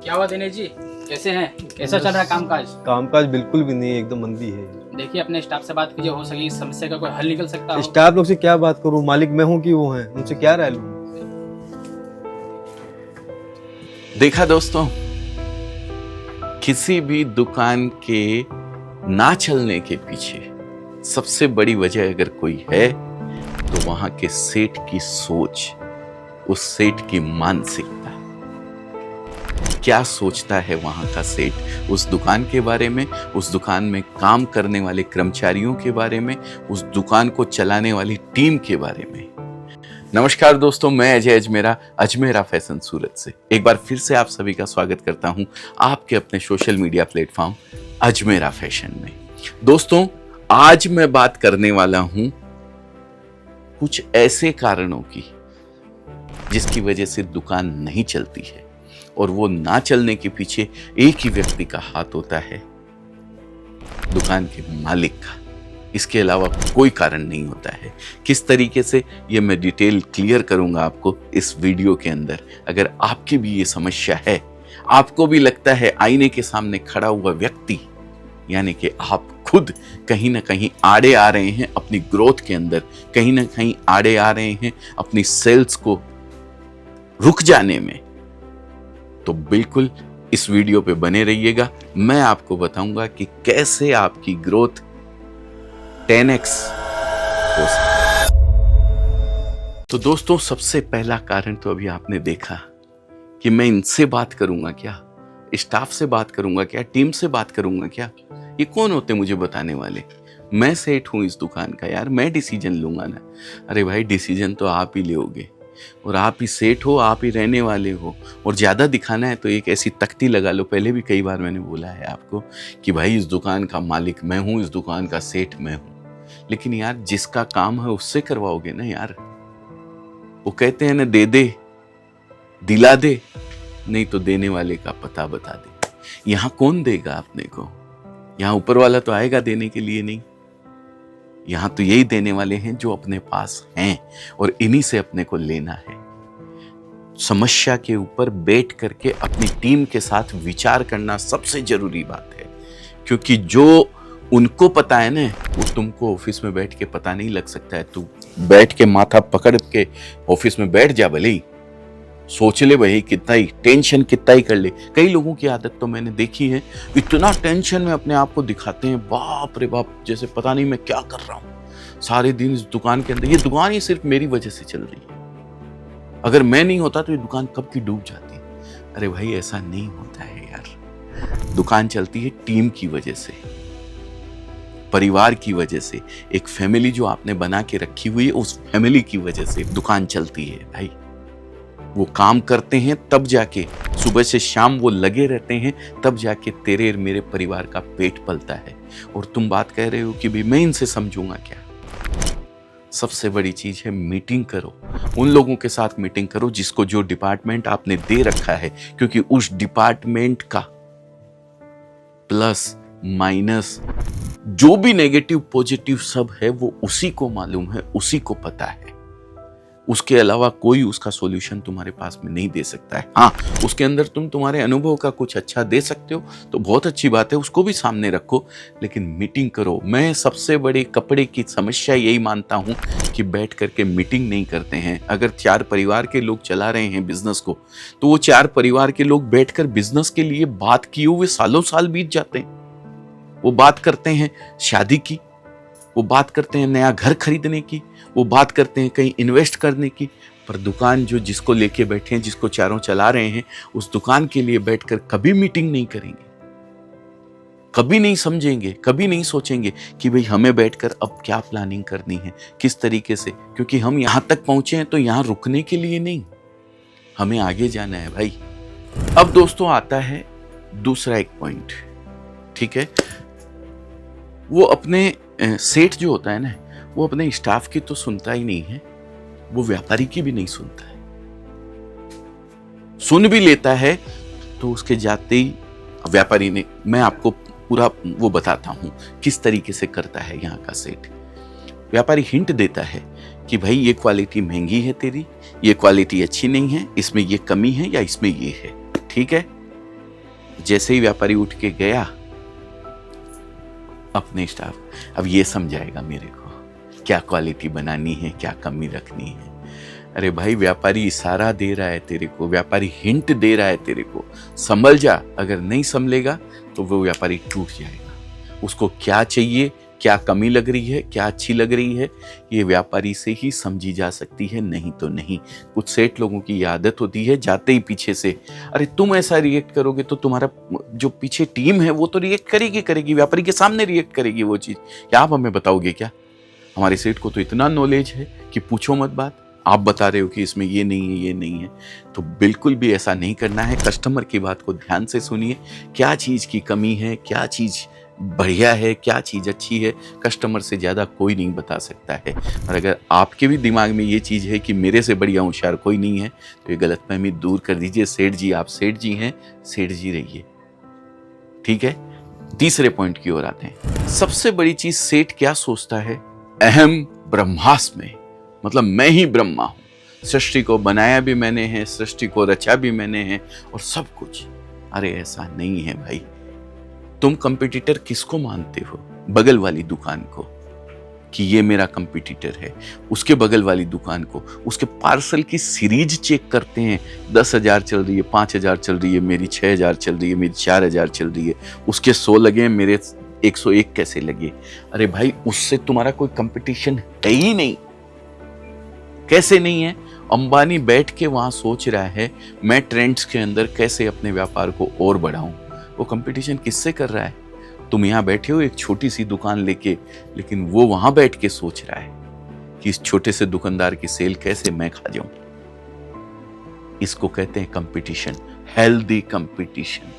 क्या हुआ दिनेश जी, कैसे हैं? कैसा चल रहा है कामकाज? कामकाज बिल्कुल भी नहीं है, एकदम मंदी है। देखिए अपने स्टाफ से बात कीजिए, हो सके इस समस्या का कोई हल निकल सकता हो। स्टाफ लोग से क्या बात करूं, मालिक मैं हूं कि वो हैं, उनसे क्या राय लूं? देखा दोस्तों, किसी भी दुकान के ना चलने के पीछे सबसे बड़ी वजह अगर कोई है तो वहां के सेठ की सोच, उस सेठ की मानसिकता। क्या सोचता है वहां का सेठ उस दुकान के बारे में, उस दुकान में काम करने वाले कर्मचारियों के बारे में, उस दुकान को चलाने वाली टीम के बारे में। नमस्कार दोस्तों, मैं अजय अजमेरा, अजमेरा फैशन सूरत से एक बार फिर से आप सभी का स्वागत करता हूं आपके अपने social media platform Ajmera fashion में। दोस्तों, आज मैं बात करने वाला हूं कुछ ऐसे कारणों की जिसकी वजह से दुकान नहीं चलती है, और वो ना चलने के पीछे एक ही व्यक्ति का हाथ होता है, दुकान के मालिक का। इसके अलावा कोई कारण नहीं होता है। किस तरीके से, ये मैं डिटेल क्लियर करूंगा आपको इस वीडियो के अंदर। अगर आपकी भी ये समस्या है, आपको भी लगता है आईने के सामने खड़ा हुआ व्यक्ति यानी कि आप खुद कहीं ना कहीं आड़े आ रहे हैं अपनी ग्रोथ के अंदर, कहीं ना कहीं आड़े आ रहे हैं अपनी सेल्स को रुक जाने में, तो बिल्कुल इस वीडियो पे बने रहिएगा। मैं आपको बताऊंगा कि कैसे आपकी ग्रोथ 10x हो सकती है। तो दोस्तों, सबसे पहला कारण तो अभी आपने देखा कि मैं इनसे बात करूंगा क्या, स्टाफ से बात करूंगा क्या, टीम से बात करूंगा क्या? ये कौन होते मुझे बताने वाले? मैं सेठ हूं इस दुकान का यार, मैं डिसीजन लूंगा ना। अरे भाई, डिसीजन तो आप ही लोगे, और आप ही सेठ हो, आप ही रहने वाले हो। और ज्यादा दिखाना है तो एक ऐसी तख्ती लगा लो। पहले भी कई बार मैंने बोला है आपको कि भाई इस दुकान का मालिक मैं हूं, इस दुकान का सेठ मैं हूं। लेकिन यार, जिसका काम है उससे करवाओगे ना यार। वो कहते हैं ना, दे दे दिला दे, नहीं तो देने वाले का पता बता दे। यहां कौन देगा अपने को? यहां ऊपर वाला तो आएगा देने के लिए नहीं। यहां तो यही देने वाले हैं जो अपने पास हैं, और इन्हीं से अपने को लेना है। समस्या के ऊपर बैठ करके अपनी टीम के साथ विचार करना सबसे जरूरी बात है, क्योंकि जो उनको पता है ना, वो तुमको ऑफिस में बैठ के पता नहीं लग सकता है। तू बैठ के माथा पकड़ के ऑफिस में बैठ जा, भले ही सोच ले भाई, कितना ही टेंशन कितना ही कर ले। कई लोगों की आदत तो मैंने देखी है, इतना टेंशन में अपने आप को दिखाते हैं, बाप रे बाप, जैसे पता नहीं मैं क्या कर रहा हूं सारे दिन इस दुकान के अंदर। ये दुकान ही सिर्फ मेरी वजह से चल रही है, अगर मैं नहीं होता तो ये दुकान कब की डूब जाती। अरे भाई, ऐसा नहीं होता है यार। दुकान चलती है टीम की वजह से, परिवार की वजह से, एक फैमिली जो आपने बना के रखी हुई है, उस फैमिली की वजह से दुकान चलती है भाई। वो काम करते हैं तब जाके, सुबह से शाम वो लगे रहते हैं, तब जाके तेरे मेरे परिवार का पेट पलता है। और तुम बात कह रहे हो कि भाई मैं इनसे समझूंगा क्या? सबसे बड़ी चीज है मीटिंग करो। उन लोगों के साथ मीटिंग करो जिसको जो डिपार्टमेंट आपने दे रखा है, क्योंकि उस डिपार्टमेंट का प्लस माइनस जो भी नेगेटिव पॉजिटिव सब है वो उसी को मालूम है, उसी को पता है। उसके अलावा कोई उसका सॉल्यूशन तुम्हारे पास में नहीं दे सकता है। हाँ, उसके अंदर तुम तुम्हारे अनुभव का कुछ अच्छा दे सकते हो तो बहुत अच्छी बात है, उसको भी सामने रखो, लेकिन मीटिंग करो। मैं सबसे बड़ी कपड़े की समस्या यही मानता हूं कि बैठ करके मीटिंग नहीं करते हैं। अगर 4 परिवार के लोग चला रहे हैं बिजनेस को, तो वो 4 परिवार के लोग बैठकर बिजनेस के लिए बात किए हुए सालों साल बीत जाते हैं। वो बात करते हैं शादी की, वो बात करते हैं नया घर खरीदने की, वो बात करते हैं कहीं इन्वेस्ट करने की, पर दुकान जो जिसको लेके बैठे हैं, जिसको चारों चला रहे हैं, उस दुकान के लिए बैठकर कभी मीटिंग नहीं करेंगे, कभी नहीं समझेंगे, कभी नहीं सोचेंगे कि भाई हमें बैठकर अब क्या प्लानिंग करनी है, किस तरीके से। क्योंकि हम यहां तक पहुंचे हैं तो यहां रुकने के लिए नहीं, हमें आगे जाना है भाई। अब दोस्तों आता है दूसरा एक पॉइंट, ठीक है। वो अपने सेठ जो होता है ना, वो अपने स्टाफ की तो सुनता ही नहीं है, वो व्यापारी की भी नहीं सुनता है। सुन भी लेता है तो उसके जाते ही व्यापारी ने, मैं आपको पूरा वो बताता हूं किस तरीके से करता है यहाँ का सेठ। व्यापारी हिंट देता है कि भाई ये क्वालिटी महंगी है तेरी, ये क्वालिटी अच्छी नहीं है, इसमें ये कमी है या इसमें ये है, ठीक है। जैसे ही व्यापारी उठ के गया, अपने स्टाफ, अब ये समझाएगा मेरे को क्या क्वालिटी बनानी है, क्या कमी रखनी है। अरे भाई, व्यापारी इशारा दे रहा है तेरे को, व्यापारी हिंट दे रहा है तेरे को, संभल जा। अगर नहीं संभलेगा तो वो व्यापारी टूट जाएगा। उसको क्या चाहिए, क्या कमी लग रही है, क्या अच्छी लग रही है, ये व्यापारी से ही समझी जा सकती है, नहीं तो नहीं। कुछ सेठ लोगों की आदत होती है, जाते ही पीछे से, अरे तुम ऐसा रिएक्ट करोगे तो तुम्हारा जो पीछे टीम है वो तो रिएक्ट करेगी, व्यापारी के सामने रिएक्ट करेगी वो चीज। क्या आप हमें बताओगे क्या? हमारे सेठ को तो इतना नॉलेज है कि पूछो मत बात। आप बता रहे हो कि इसमें ये नहीं है, ये नहीं है, तो बिल्कुल भी ऐसा नहीं करना है। कस्टमर की बात को ध्यान से सुनिए, क्या चीज की कमी है, क्या चीज बढ़िया है, क्या चीज अच्छी है, कस्टमर से ज्यादा कोई नहीं बता सकता है। और अगर आपके भी दिमाग में ये चीज है कि मेरे से बढ़िया होशियार कोई नहीं है, तो ये गलतफहमी दूर कर दीजिए। सेठ जी, आप सेठ जी हैं, सेठ जी रहिए, ठीक है। तीसरे पॉइंट की ओर आते हैं। सबसे बड़ी चीज सेठ क्या सोचता है? अहम ब्रह्मास्मि, मतलब मैं ही ब्रह्मा हूं, सृष्टि को बनाया भी मैंने है, सृष्टि को रचा भी मैंने है और सब कुछ। अरे ऐसा नहीं है भाई। तुम कंपटीटर किसको मानते हो? बगल वाली दुकान को, कि ये मेरा कंपटीटर है। उसके बगल वाली दुकान को, उसके पार्सल की सीरीज चेक करते हैं, 10,000 चल रही है, 5,000 चल रही है, मेरी 6,000 चल रही है, मेरी 4,000 चल रही है, उसके 100 लगे, मेरे 101 कैसे लगे? अरे भाई, उससे तुम्हारा कोई कंपटीशन है ही नहीं। कैसे नहीं है? अंबानी बैठ के वहां सोच रहा है मैं ट्रेंड्स के अंदर कैसे अपने व्यापार को और बढ़ाऊं। वो कंपटीशन किससे कर रहा है? तुम यहां बैठे हो एक छोटी सी दुकान लेके, लेकिन वो वहां बैठ के सोच रहा है कि इस छोटे से दुकानदार की सेल कैसे मैं खा जाऊं। इसको कहते हैं कंपटीशन, हेल्दी कंपटीशन,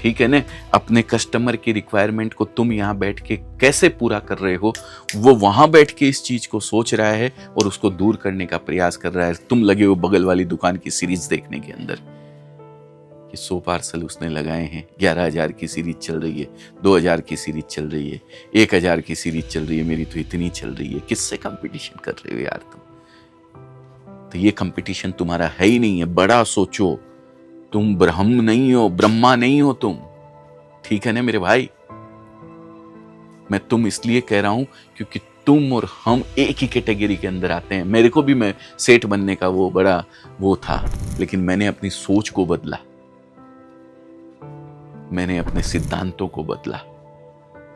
ठीक है ना। अपने कस्टमर की रिक्वायरमेंट को तुम यहां बैठ के कैसे पूरा कर रहे हो, वो वहां बैठ के इस चीज को सोच रहा है और उसको दूर करने का प्रयास कर रहा है। तुम लगे हो बगल वाली दुकान की सीरीज देखने के अंदर कि 100 पार्सल उसने लगाए हैं, 11,000 की सीरीज चल रही है, 2,000 की सीरीज चल रही है, 1,000 की सीरीज चल रही है, मेरी तो इतनी चल रही है। किससे कंपटीशन कर रहे हो यार तुम? तो ये कंपटीशन तुम्हारा है ही नहीं है। बड़ा सोचो, तुम ब्रह्म नहीं हो, ब्रह्मा नहीं हो तुम, ठीक है ना मेरे भाई। मैं तुम इसलिए कह रहा हूं क्योंकि तुम और हम एक ही कैटेगरी के अंदर आते हैं। मेरे को भी मैं सेठ बनने का वो बड़ा वो था, लेकिन मैंने अपनी सोच को बदला, मैंने अपने सिद्धांतों को बदला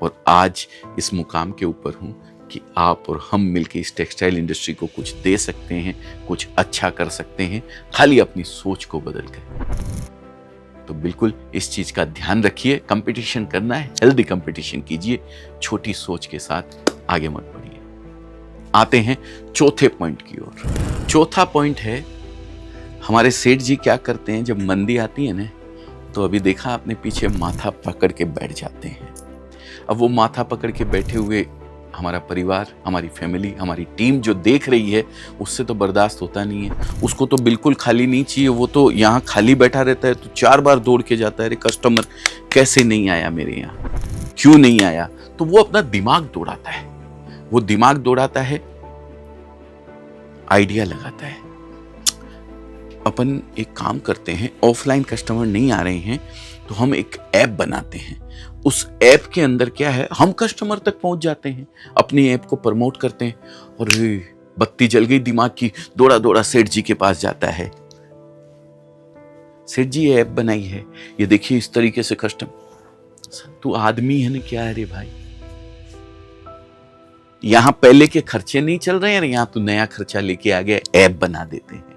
और आज इस मुकाम के ऊपर हूं कि आप और हम मिलकर इस टेक्सटाइल इंडस्ट्री को कुछ दे सकते हैं, कुछ अच्छा कर सकते हैं, खाली अपनी सोच को बदल कर। तो बिल्कुल इस चीज का ध्यान रखिए। कंपटीशन करना है, हेल्दी कंपटीशन कीजिए, छोटी सोच के साथ आगे मत बढ़िए। आते हैं चौथे पॉइंट की ओर। चौथा पॉइंट है, हमारे सेठ जी क्या करते हैं जब मंदी आती है ना, तो अभी देखा आपने पीछे माथा पकड़ के बैठ जाते हैं। अब वो माथा पकड़ के बैठे हुए हमारा परिवार, हमारी फैमिली, हमारी टीम जो देख रही है, उससे तो बर्दाश्त होता नहीं है। उसको तो बिल्कुल खाली नहीं चाहिए, वो तो यहाँ खाली बैठा रहता है तो 4 बार दौड़ के जाता है, अरे कस्टमर कैसे नहीं आया मेरे यहाँ, क्यों नहीं आया? तो वो अपना दिमाग दौड़ाता है, वो दिमाग दौड़ाता है, आइडिया लगाता है। अपन एक काम करते हैं, ऑफलाइन कस्टमर नहीं आ रहे हैं तो हम एक ऐप बनाते हैं। उस ऐप के अंदर क्या है, हम कस्टमर तक पहुंच जाते हैं, अपनी ऐप को प्रमोट करते हैं। और बत्ती जल गई दिमाग की, दौड़ा दौड़ा सेठ जी के पास जाता है। सेठ जी ये ऐप बनाई है, ये देखिए इस तरीके से कस्टमर। तू आदमी है ना क्या है रे भाई? यहां पहले के खर्चे नहीं चल रहे हैं, यहां तू नया खर्चा लेके आ गया, ऐप बना देते हैं।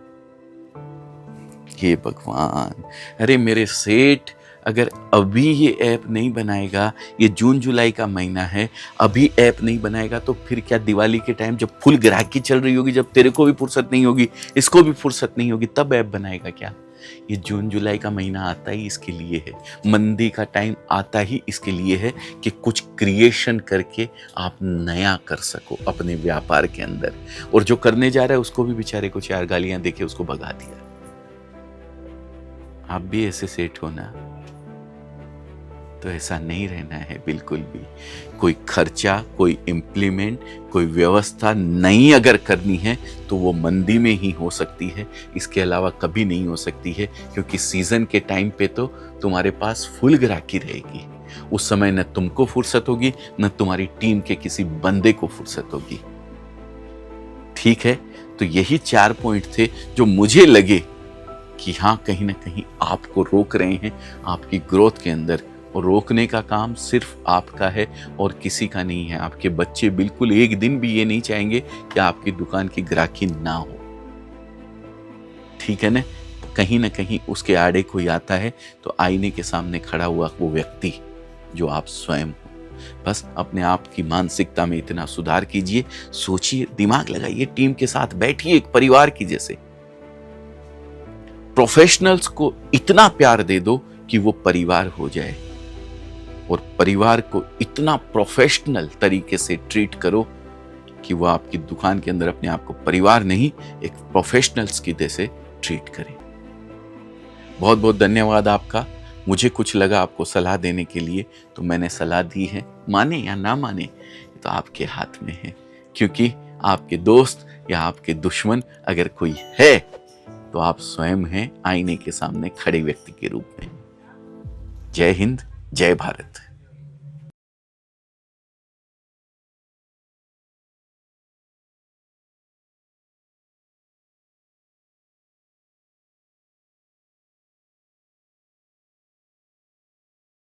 हे भगवान, अरे मेरे सेठ, अगर अभी ये ऐप नहीं बनाएगा, ये जून जुलाई का महीना है, अभी ऐप नहीं बनाएगा तो फिर क्या दिवाली के टाइम जब फुल ग्राहकी चल रही होगी, जब तेरे को भी फुर्सत नहीं होगी, इसको भी फुर्सत नहीं होगी, तब ऐप बनाएगा क्या? ये जून जुलाई का महीना आता ही इसके लिए है, मंदी का टाइम आता ही इसके लिए है कि कुछ क्रिएशन करके आप नया कर सको अपने व्यापार के अंदर। और जो करने जा रहा है उसको भी बेचारे को 4 गालियां देके उसको भगा दिया। आप भी ऐसे सेठ हो ना, तो ऐसा नहीं रहना है बिल्कुल भी। कोई खर्चा, कोई इम्प्लीमेंट, कोई व्यवस्था नई अगर करनी है तो वो मंदी में ही हो सकती है, इसके अलावा कभी नहीं हो सकती है। क्योंकि सीजन के टाइम पे तो तुम्हारे पास फुल ग्राहकी रहेगी, उस समय न तुमको फुर्सत होगी न तुम्हारी टीम के किसी बंदे को फुर्सत होगी। ठीक है, तो यही 4 पॉइंट थे जो मुझे लगे कि हाँ कहीं ना कहीं आपको रोक रहे हैं आपकी ग्रोथ के अंदर। और रोकने का काम सिर्फ आपका है और किसी का नहीं है। आपके बच्चे बिल्कुल एक दिन भी ये नहीं चाहेंगे कि आपकी दुकान की ग्राहकी ना हो। ठीक है ना? कहीं ना कहीं उसके आड़े कोई आता है तो आईने के सामने खड़ा हुआ वो व्यक्ति जो आप स्वयं हो। बस अपने आप की मानसिकता में इतना सुधार कीजिए, सोचिए, दिमाग लगाइए, टीम के साथ बैठिए एक परिवार की जैसे। प्रोफेशनल्स को इतना प्यार दे दो कि वो परिवार हो जाए, और परिवार को इतना प्रोफेशनल तरीके से ट्रीट करो कि वो आपकी दुकान के अंदर अपने आप को परिवार नहीं एक प्रोफेशनल्स की जैसे ट्रीट करें। बहुत बहुत धन्यवाद आपका। मुझे कुछ लगा आपको सलाह देने के लिए तो मैंने सलाह दी है, माने या ना माने तो आपके हाथ में है। क्योंकि आपके दोस्त या आपके दुश्मन अगर कोई है तो आप स्वयं हैं आईने के सामने खड़े व्यक्ति के रूप में। जय हिंद, जय भारत।